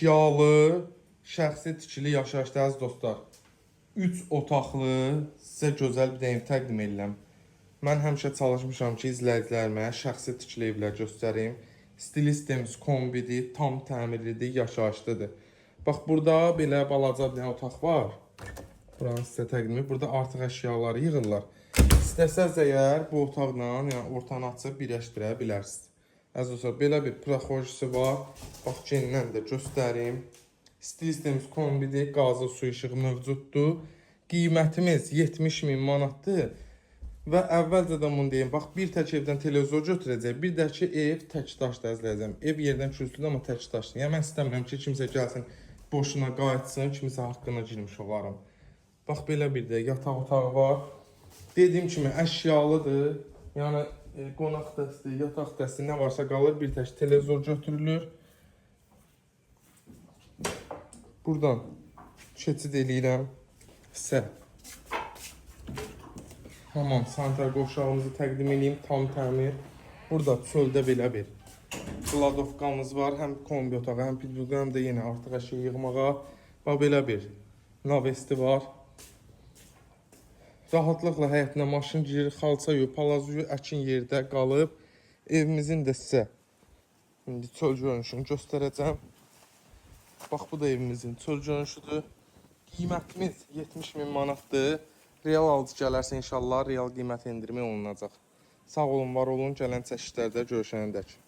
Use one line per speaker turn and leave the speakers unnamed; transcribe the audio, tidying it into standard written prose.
Yağlı, şəxsi tikili yaşayışda əziz dostlar. 3 otaqlı sizə gözəl bir ev təqdim edirəm. Mən həmişə çalışmışam ki, izləyicilərimə şəxsi tikili evlər göstərim. Stilistimiz kombidir, tam təmirlidir, yaşayışlıdır. Bax, burada belə balaca bir otaq var. Buranı sizə təqdim edir. Burada artıq əşyaları yığırlar. İstəsəz əgər bu otaqla, yəni ortanı açıb birləşdirə bilərsiniz. Əziz dostlar, belə bir proxojisi var. Bax, genindən də göstərim. Stilistimiz kombidir, qazı su işığı mövcuddur. Qiymətimiz 70.000 manatdır. Və əvvəlcədən bunu deyim, bax, bir tək evdən televizor götürəcək, bir də ki, ev tək daşda əzləyəcəm. Ev yerdən kürsüdür, amma tək daşdır. Yəni, mən istəmirəm ki, kimsə gəlsin, boşuna qayıtsın, kimsə haqqına girmiş olarım. Bax, belə bir də yataq otağı var. Dediyim kimi, əşyalıdır. Yəni, qonaq dəsti, yataq dəsti, nə varsa qalır, bir tək televizor götürülür. Buradan keçid eləyirəm. Sizə hamam sanitar qovşağımızı təqdim edeyim, tam təmir. Burada çöldə belə bir kladovkamız var. Həm kombi otağı, həm pitbull, həm də yenə artıq əşya yığmağa. Bax, belə bir navesti var. Rahatlıqla həyətinə maşın girir, xalça yox, palaz yox, əkin yerdə qalıb. Evimizin də sizə indi çöl görünüşünü göstərəcəm. Bax, bu da evimizin çöl görünüşüdür. Qiymətimiz 70.000 manatdır. Real alıcı gələrsə inşallah real qiymət endirmə olunacaq. Sağ olun, var olun, gələn çəkişlərdə görüşənədək.